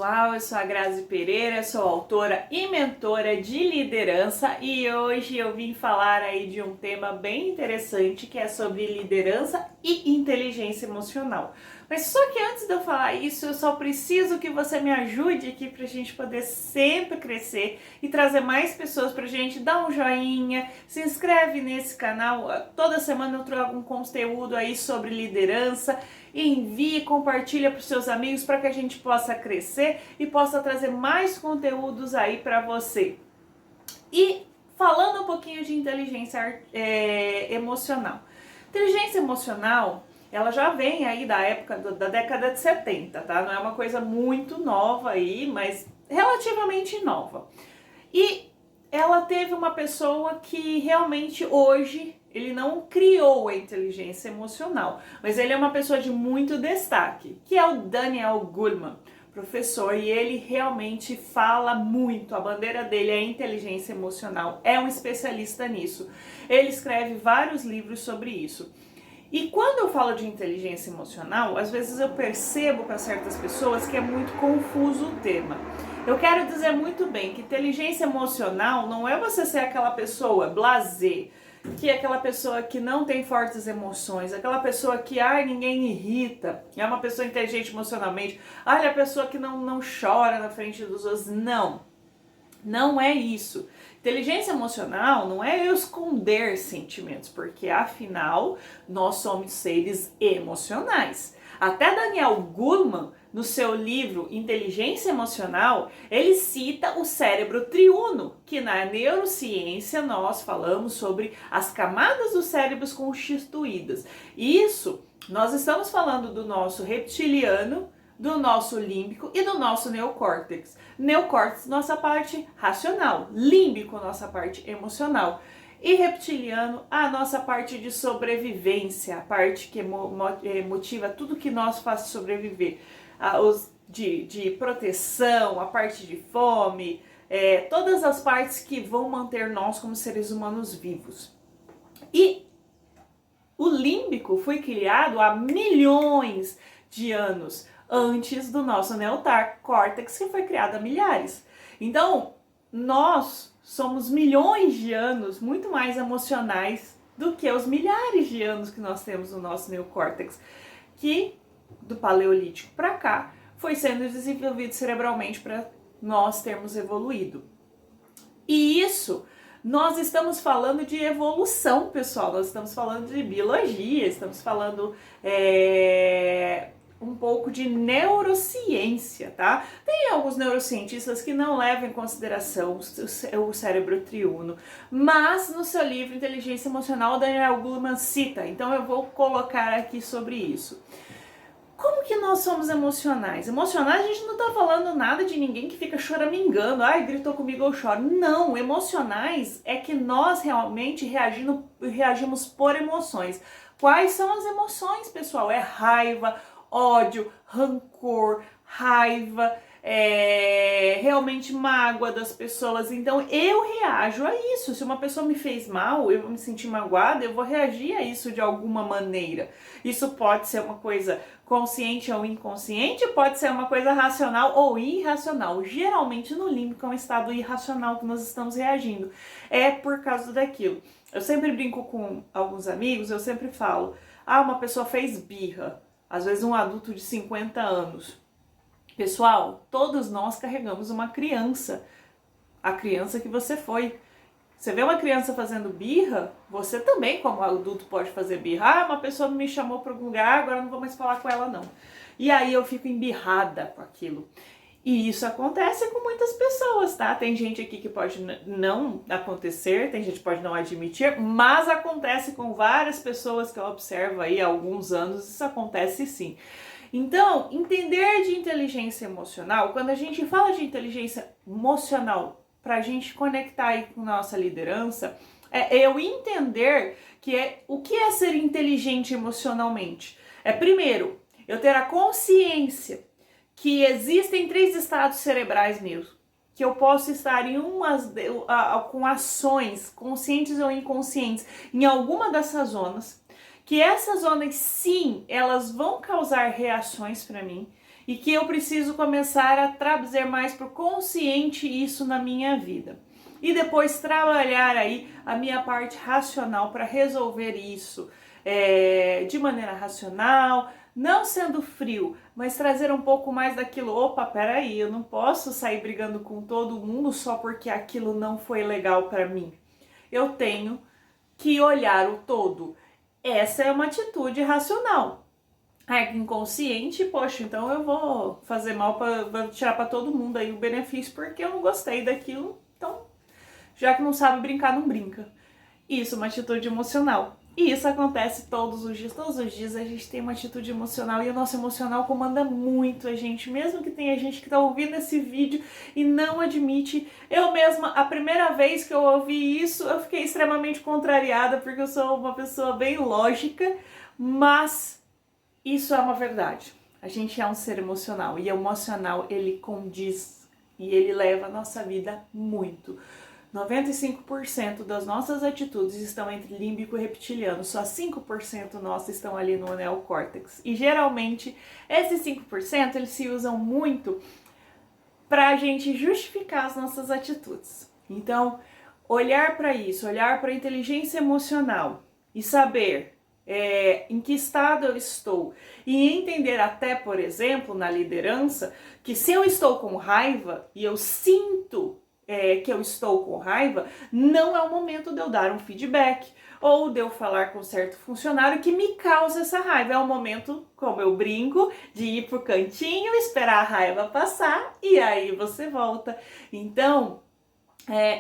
pessoal, eu sou a Grazi Pereira, sou autora e mentora de liderança e hoje eu vim falar aí de um tema bem interessante que é sobre liderança e inteligência emocional. Mas só que antes de eu falar isso, eu só preciso que você me ajude aqui pra gente poder sempre crescer e trazer mais pessoas pra gente. Dá um joinha, se inscreve nesse canal, toda semana eu trago um conteúdo aí sobre liderança. Envie, compartilha para os seus amigos para que a gente possa crescer e possa trazer mais conteúdos aí para você. E falando um pouquinho de inteligência emocional. Inteligência emocional, ela já vem aí da época da década de 70, tá? Não é uma coisa muito nova aí, mas relativamente nova. E ela teve uma pessoa que realmente hoje ele não criou a inteligência emocional, mas ele é uma pessoa de muito destaque, que é o Daniel Goleman, professor, e ele realmente fala muito, a bandeira dele é a inteligência emocional, é um especialista nisso. Ele escreve vários livros sobre isso. E quando eu falo de inteligência emocional, às vezes eu percebo para certas pessoas que é muito confuso o tema. Eu quero dizer muito bem que inteligência emocional não é você ser aquela pessoa blasé, que é aquela pessoa que não tem fortes emoções, aquela pessoa que, ninguém irrita, é uma pessoa inteligente emocionalmente, é a pessoa que não chora na frente dos outros. Não é isso. Inteligência emocional não é eu esconder sentimentos, porque afinal nós somos seres emocionais. Até Daniel Goleman, no seu livro Inteligência Emocional, ele cita o cérebro triuno, que na neurociência nós falamos sobre as camadas dos cérebros constituídas. Isso, nós estamos falando do nosso reptiliano, do nosso límbico e do nosso neocórtex. Neocórtex, nossa parte racional, límbico, nossa parte emocional. E reptiliano, a nossa parte de sobrevivência, a parte que motiva tudo que nós faz sobreviver. De proteção, a parte de fome, todas as partes que vão manter nós como seres humanos vivos. E o límbico foi criado há milhões de anos antes do nosso neocórtex, que foi criado há milhares. Então, nós somos milhões de anos muito mais emocionais do que os milhares de anos que nós temos no nosso neocórtex, que do paleolítico para cá foi sendo desenvolvido cerebralmente para nós termos evoluído. E isso, nós estamos falando de evolução, pessoal, nós estamos falando de biologia, estamos falando um pouco de neurociência, tá? Tem alguns neurocientistas que não levam em consideração o cérebro triuno, mas no seu livro Inteligência Emocional, o Daniel Goleman cita, então eu vou colocar aqui sobre isso. Como que nós somos emocionais? Emocionais, a gente não tá falando nada de ninguém que fica choramingando, gritou comigo, eu choro. Não, emocionais é que nós realmente reagimos por emoções. Quais são as emoções, pessoal? É raiva, ódio, rancor, raiva, realmente mágoa das pessoas. Então eu reajo a isso. Se uma pessoa me fez mal, eu vou me sentir magoada, eu vou reagir a isso de alguma maneira. Isso pode ser uma coisa consciente ou inconsciente, pode ser uma coisa racional ou irracional. Geralmente no límbico é um estado irracional que nós estamos reagindo. É por causa daquilo. Eu sempre brinco com alguns amigos, eu sempre falo, uma pessoa fez birra. Às vezes um adulto de 50 anos. Pessoal, todos nós carregamos uma criança. A criança que você foi. Você vê uma criança fazendo birra, você também, como adulto, pode fazer birra. Uma pessoa me chamou para algum lugar, agora não vou mais falar com ela, não. E aí eu fico embirrada com aquilo. E isso acontece com muitas pessoas, tá? Tem gente aqui que pode não acontecer, tem gente que pode não admitir, mas acontece com várias pessoas que eu observo aí há alguns anos, isso acontece sim. Então, entender de inteligência emocional, quando a gente fala de inteligência emocional, pra gente conectar aí com nossa liderança, é eu entender o que é ser inteligente emocionalmente. Primeiro, eu ter a consciência que existem 3 estados cerebrais meus, que eu posso estar em com ações conscientes ou inconscientes em alguma dessas zonas, que essas zonas sim, elas vão causar reações para mim e que eu preciso começar a trazer mais para o consciente isso na minha vida. E depois trabalhar aí a minha parte racional para resolver isso de maneira racional, não sendo frio, mas trazer um pouco mais daquilo. Opa, peraí, eu não posso sair brigando com todo mundo só porque aquilo não foi legal para mim. Eu tenho que olhar o todo. Essa é uma atitude racional. Inconsciente, poxa, então eu vou fazer mal vou tirar para todo mundo aí o benefício porque eu não gostei daquilo. Então, já que não sabe brincar, não brinca. Isso é uma atitude emocional. E isso acontece todos os dias. Todos os dias a gente tem uma atitude emocional e o nosso emocional comanda muito a gente. Mesmo que tenha gente que tá ouvindo esse vídeo e não admite. Eu mesma, a primeira vez que eu ouvi isso, eu fiquei extremamente contrariada porque eu sou uma pessoa bem lógica, mas isso é uma verdade. A gente é um ser emocional e o emocional ele condiz e ele leva a nossa vida muito. 95% das nossas atitudes estão entre límbico e reptiliano, só 5% nossos estão ali no neocórtex. E geralmente esses 5% eles se usam muito para a gente justificar as nossas atitudes. Então, olhar para isso, olhar para a inteligência emocional e saber em que estado eu estou e entender até, por exemplo, na liderança, que se eu estou com raiva e eu sinto que eu estou com raiva, não é o momento de eu dar um feedback ou de eu falar com certo funcionário que me causa essa raiva. É o momento, como eu brinco, de ir pro cantinho, esperar a raiva passar e aí você volta. Então,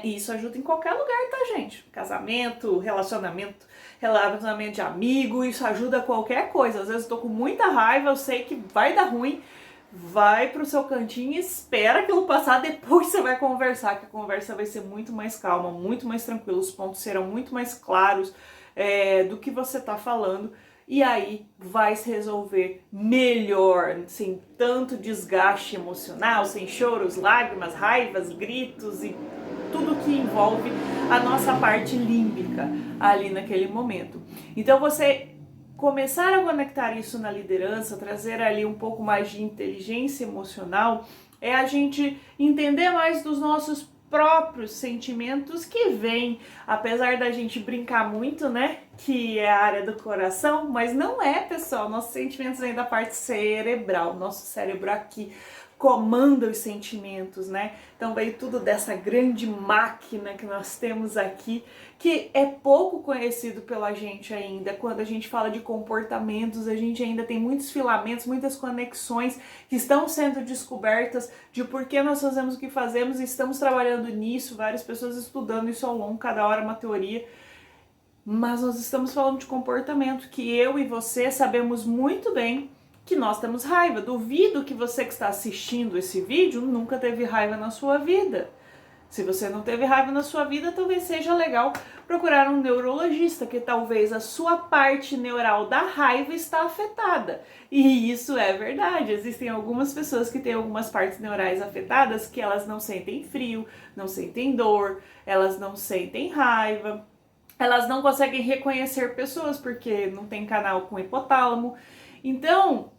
isso ajuda em qualquer lugar, tá, gente? Casamento, relacionamento de amigo, isso ajuda qualquer coisa. Às vezes eu tô com muita raiva, eu sei que vai dar ruim, vai pro seu cantinho e espera aquilo passar, depois você vai conversar, que a conversa vai ser muito mais calma, muito mais tranquila, os pontos serão muito mais claros do que você tá falando, e aí vai se resolver melhor, sem tanto desgaste emocional, sem choros, lágrimas, raivas, gritos e tudo que envolve a nossa parte límbica ali naquele momento. Então você começar a conectar isso na liderança, trazer ali um pouco mais de inteligência emocional, é a gente entender mais dos nossos próprios sentimentos que vêm, apesar da gente brincar muito, né, que é a área do coração, mas não é, pessoal, nossos sentimentos vêm da parte cerebral, nosso cérebro aqui comanda os sentimentos, né? Então veio tudo dessa grande máquina que nós temos aqui, que é pouco conhecido pela gente ainda. Quando a gente fala de comportamentos, a gente ainda tem muitos filamentos, muitas conexões que estão sendo descobertas de por que nós fazemos o que fazemos e estamos trabalhando nisso, várias pessoas estudando isso ao longo, cada hora uma teoria. Mas nós estamos falando de comportamento que eu e você sabemos muito bem que nós temos raiva. Duvido que você que está assistindo esse vídeo nunca teve raiva na sua vida. Se você não teve raiva na sua vida, talvez seja legal procurar um neurologista, que talvez a sua parte neural da raiva está afetada. E isso é verdade. Existem algumas pessoas que têm algumas partes neurais afetadas que elas não sentem frio, não sentem dor, elas não sentem raiva, elas não conseguem reconhecer pessoas porque não tem canal com hipotálamo. Então,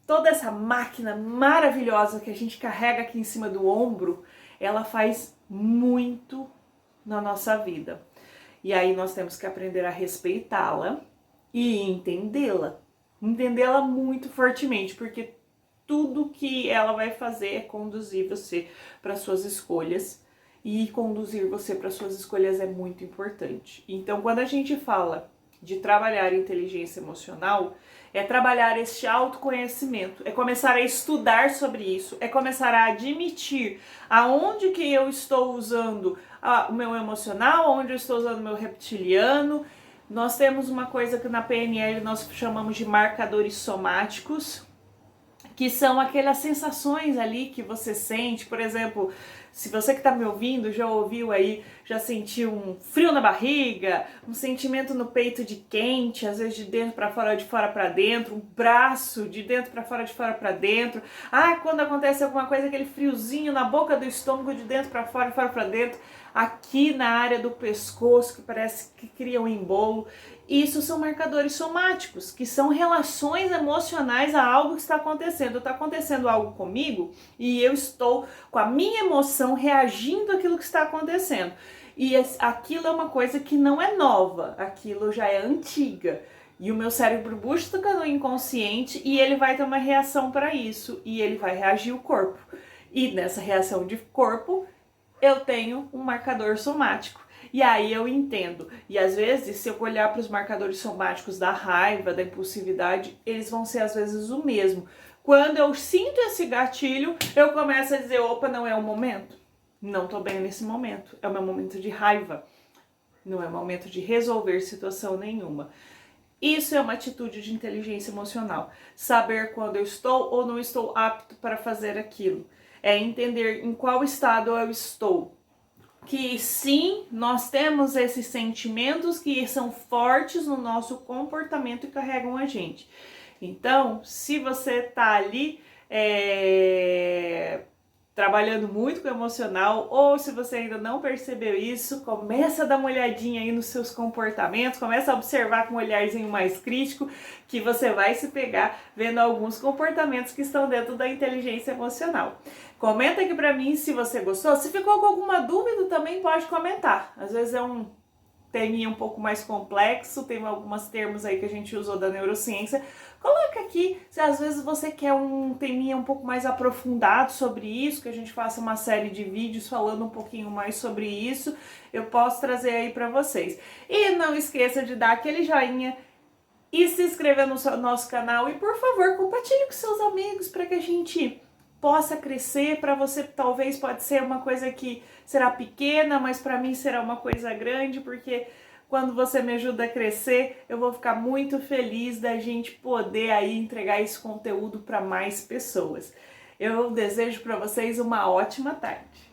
toda essa máquina maravilhosa que a gente carrega aqui em cima do ombro, ela faz muito na nossa vida. E aí nós temos que aprender a respeitá-la e entendê-la. Entendê-la muito fortemente, porque tudo que ela vai fazer é conduzir você para suas escolhas. E conduzir você para suas escolhas é muito importante. Então, quando a gente fala de trabalhar inteligência emocional, é trabalhar este autoconhecimento, é começar a estudar sobre isso, é começar a admitir aonde que eu estou usando o meu emocional, onde eu estou usando o meu reptiliano. Nós temos uma coisa que na PNL nós chamamos de marcadores somáticos, que são aquelas sensações ali que você sente. Por exemplo, se você que está me ouvindo já ouviu aí, já sentiu um frio na barriga, um sentimento no peito de quente, às vezes de dentro para fora, de fora para dentro, um braço de dentro para fora, de fora para dentro. Quando acontece alguma coisa, aquele friozinho na boca do estômago, de dentro para fora, de fora para dentro. aqui na área do pescoço, que parece que cria um embolo. Isso são marcadores somáticos, que são relações emocionais a algo que está acontecendo. Está acontecendo algo comigo e eu estou com a minha emoção reagindo àquilo que está acontecendo. E aquilo é uma coisa que não é nova, aquilo já é antiga. E o meu cérebro busca no inconsciente e ele vai ter uma reação para isso. E ele vai reagir o corpo. E nessa reação de corpo, eu tenho um marcador somático. E aí eu entendo. E às vezes, se eu olhar para os marcadores somáticos da raiva, da impulsividade, eles vão ser às vezes o mesmo. Quando eu sinto esse gatilho, eu começo a dizer, opa, não é o momento. Não tô bem nesse momento. É o meu momento de raiva. Não é o momento de resolver situação nenhuma. Isso é uma atitude de inteligência emocional. Saber quando eu estou ou não estou apto para fazer aquilo. É entender em qual estado eu estou. Que sim, nós temos esses sentimentos que são fortes no nosso comportamento e carregam a gente. Então, se você tá ali trabalhando muito com o emocional, ou se você ainda não percebeu isso, começa a dar uma olhadinha aí nos seus comportamentos, começa a observar com um olharzinho mais crítico, que você vai se pegar vendo alguns comportamentos que estão dentro da inteligência emocional. Comenta aqui pra mim se você gostou. Se ficou com alguma dúvida também pode comentar. Às vezes é um teminha um pouco mais complexo, tem alguns termos aí que a gente usou da neurociência. Coloca aqui se às vezes você quer um teminha um pouco mais aprofundado sobre isso, que a gente faça uma série de vídeos falando um pouquinho mais sobre isso, eu posso trazer aí pra vocês. E não esqueça de dar aquele joinha e se inscrever no nosso canal e, por favor, compartilhe com seus amigos para que a gente possa crescer. Para você talvez pode ser uma coisa que será pequena, mas para mim será uma coisa grande, porque quando você me ajuda a crescer, eu vou ficar muito feliz da gente poder aí entregar esse conteúdo para mais pessoas. Eu desejo para vocês uma ótima tarde.